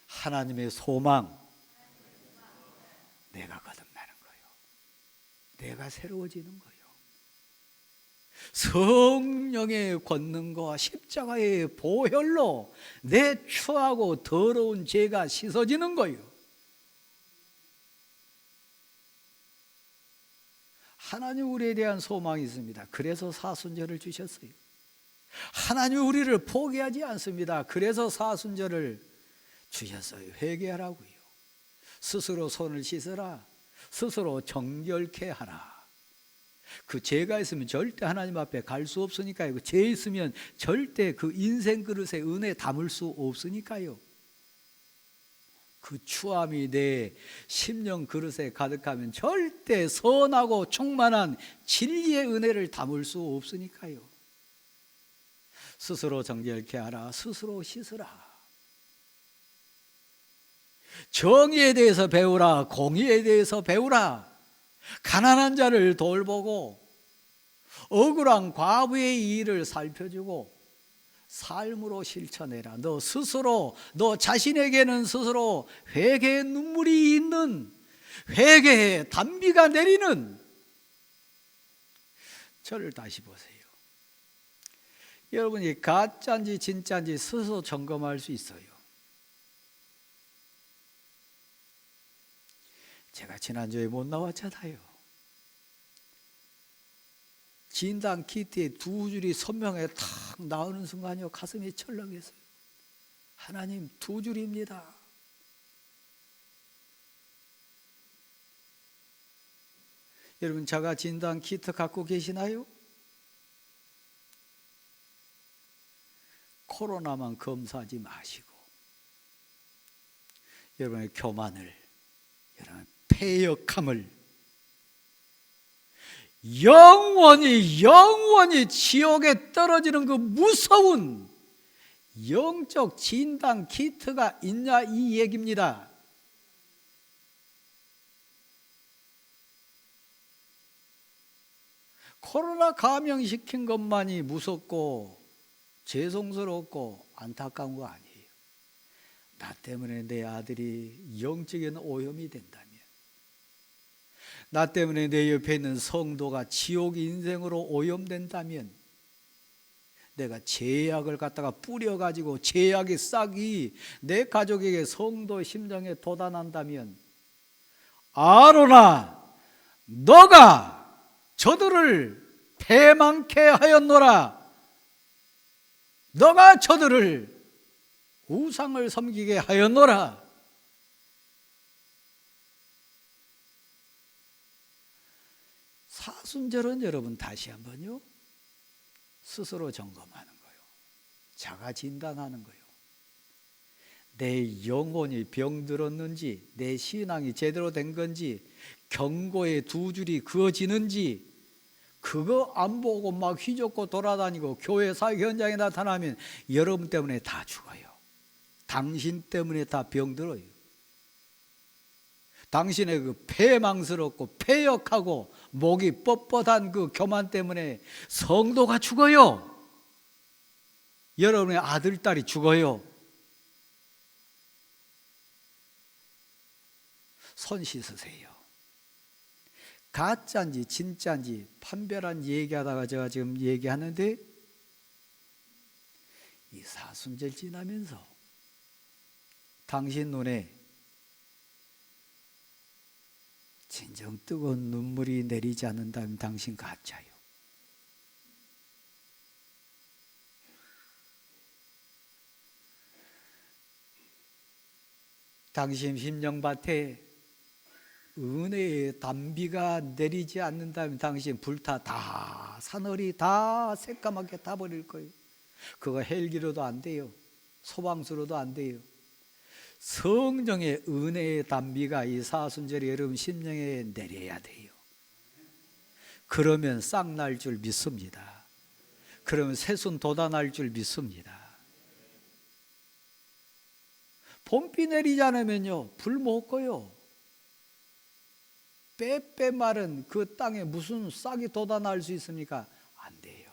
하나님의 소망, 내가 거듭나는 거예요. 내가 새로워지는 거예요. 성령의 권능과 십자가의 보혈로 내 추하고 더러운 죄가 씻어지는 거예요. 하나님 우리에 대한 소망이 있습니다. 그래서 사순절을 주셨어요. 하나님 우리를 포기하지 않습니다. 그래서 사순절을 주셨어요. 회개하라고요. 스스로 손을 씻으라. 스스로 정결케 하라. 그 죄가 있으면 절대 하나님 앞에 갈 수 없으니까요. 그 죄 있으면 절대 그 인생 그릇에 은혜 담을 수 없으니까요. 그 추함이 내 심령 그릇에 가득하면 절대 선하고 충만한 진리의 은혜를 담을 수 없으니까요. 스스로 정결케 하라. 스스로 씻으라. 정의에 대해서 배우라. 공의에 대해서 배우라. 가난한 자를 돌보고 억울한 과부의 일을 살펴주고 삶으로 실천해라. 너 스스로, 너 자신에게는 스스로 회개의 눈물이 있는, 회개의 단비가 내리는 저를 다시 보세요. 여러분이 가짜인지 진짜인지 스스로 점검할 수 있어요. 제가 지난주에 못 나왔잖아요. 진단 키트에 두 줄이 선명하게 탁 나오는 순간이요, 가슴이 철렁했어요. 하나님, 두 줄입니다. 여러분, 자가 진단 키트 갖고 계시나요? 코로나만 검사하지 마시고 여러분의 교만을, 여러분의 패역함을 영원히 지옥에 떨어지는 그 무서운 영적 진단 키트가 있냐, 이 얘기입니다. 코로나 감염시킨 것만이 무섭고 죄송스럽고 안타까운 거 아니에요. 나 때문에 내 아들이 영적인 오염이 된다면, 나 때문에 내 옆에 있는 성도가 지옥 인생으로 오염된다면, 내가 죄악을 갖다가 뿌려가지고 죄악의 싹이 내 가족에게, 성도 심정에 돋아난다면, 아론아, 너가 저들을 패망케 하였노라. 너가 저들을 우상을 섬기게 하였노라. 사순절은 여러분 다시 한번요, 스스로 점검하는 거예요. 자가 진단하는 거예요. 내 영혼이 병들었는지, 내 신앙이 제대로 된 건지, 경고의 두 줄이 그어지는지, 그거 안 보고 막 휘젓고 돌아다니고 교회 사역 현장에 나타나면 여러분 때문에 다 죽어요. 당신 때문에 다 병들어요. 당신의 그 패망스럽고 패역하고 목이 뻣뻣한 그 교만 때문에 성도가 죽어요. 여러분의 아들, 딸이 죽어요. 손 씻으세요. 가짜인지 진짜인지 판별한 얘기하다가 제가 지금 얘기하는데, 이 사순절 지나면서 당신 눈에 진정 뜨거운 눈물이 내리지 않는다면 당신 가짜요. 당신 심령밭에 은혜의 단비가 내리지 않는다면 당신 불타 다, 사늘이 다 새까맣게 타버릴 거예요. 그거 헬기로도 안 돼요. 소방수로도 안 돼요. 성령의 은혜의 단비가 이 사순절에 여러분 심령에 내려야 돼요. 그러면 싹 날 줄 믿습니다. 그러면 새순 돋아날 줄 믿습니다. 봄비 내리지 않으면요, 불 못 꺼요. 빼빼 마른 그 땅에 무슨 싹이 돋아날 수 있습니까? 안 돼요.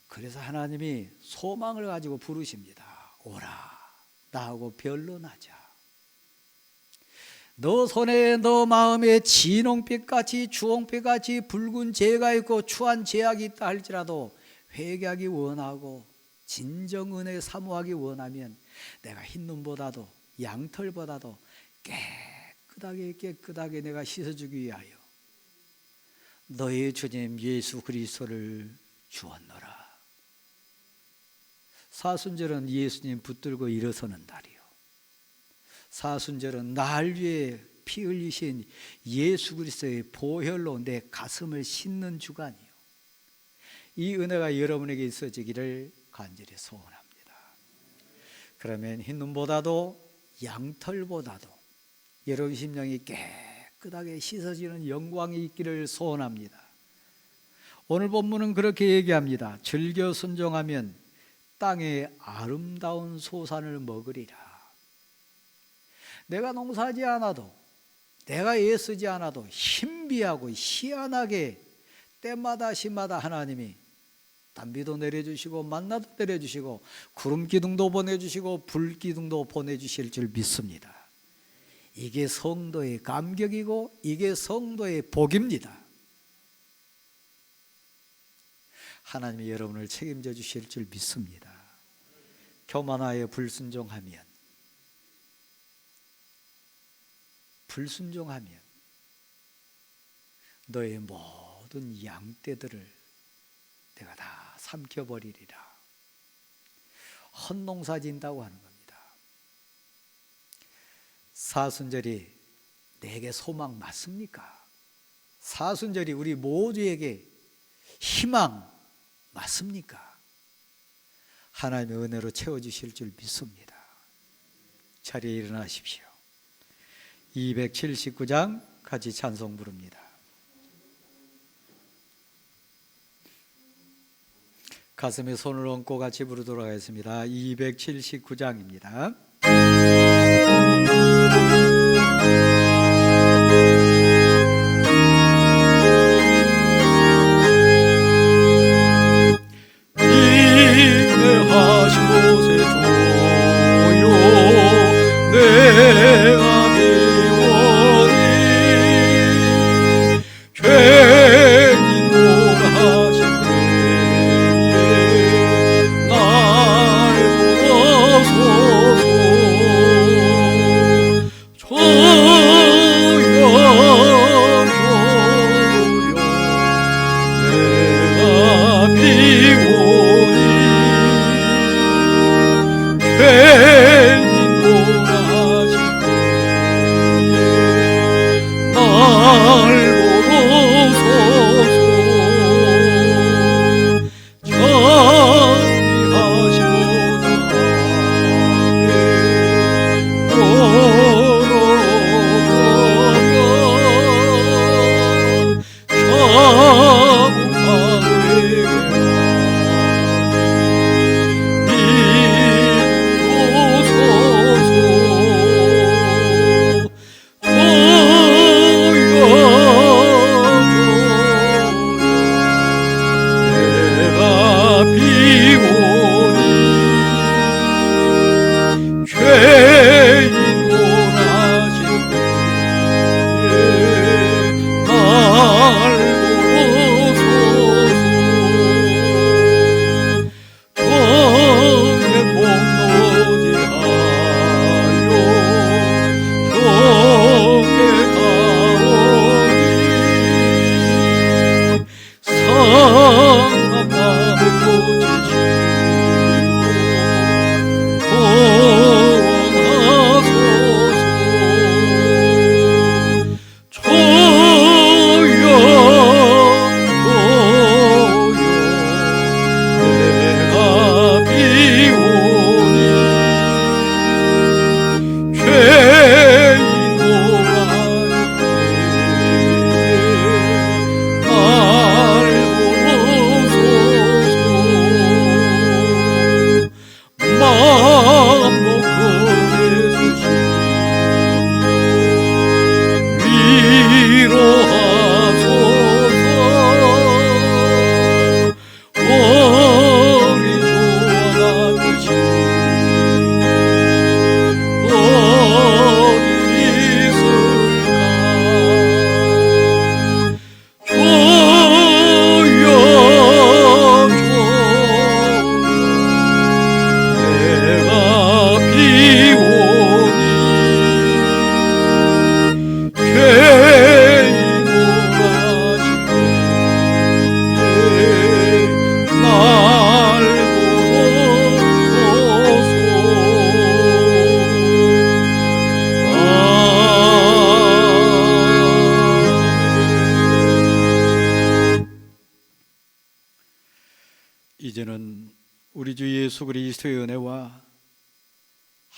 그래서 하나님이 소망을 가지고 부르십니다. 오라, 나하고 변론하자. 너 손에, 너 마음에 진홍빛같이 주홍빛같이 붉은 죄가 있고 추한 죄악이 있다 할지라도 회개하기 원하고 진정 은혜 사모하기 원하면 내가 흰눈보다도 양털보다도 깨끗하게 내가 씻어주기 위하여 너의 주님 예수 그리스도를 주었노라. 사순절은 예수님 붙들고 일어서는 날이요. 사순절은 날 위해 피 흘리신 예수 그리스도의 보혈로 내 가슴을 씻는 주간이요. 이 은혜가 여러분에게 있어지기를 간절히 소원합니다. 그러면 흰눈보다도 양털보다도 여러분 심령이 깨끗하게 씻어지는 영광이 있기를 소원합니다. 오늘 본문은 그렇게 얘기합니다. 즐겨 순종하면 땅의 아름다운 소산을 먹으리라. 내가 농사하지 않아도, 내가 애쓰지 않아도 신비하고 희한하게 때마다 시마다 하나님이 단비도 내려주시고 만나도 내려주시고 구름 기둥도 보내주시고 불 기둥도 보내주실 줄 믿습니다. 이게 성도의 감격이고 이게 성도의 복입니다. 하나님이 여러분을 책임져 주실 줄 믿습니다. 교만하여 불순종하면 너의 모든 양떼들을 내가 다 삼켜버리리라. 헛농사 진다고 하는 겁니다. 사순절이 내게 소망 맞습니까? 사순절이 우리 모두에게 희망 맞습니까? 하나님의 은혜로 채워주실 줄 믿습니다. 자리에 일어나십시오. 279장 같이 찬송 부릅니다. 가슴에 손을 얹고 같이 부르도록 하겠습니다. 279장입니다. 인내하신 곳에 조요 내가 미워니 죄인 몰아하신 때에 날 불러소서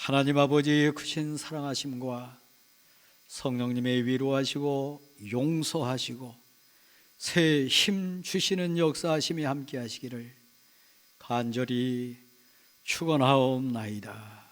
하나님 아버지의 크신 사랑하심과 성령님의 위로하시고 용서하시고 새 힘 주시는 역사하심이 함께 하시기를 간절히 축원하옵나이다.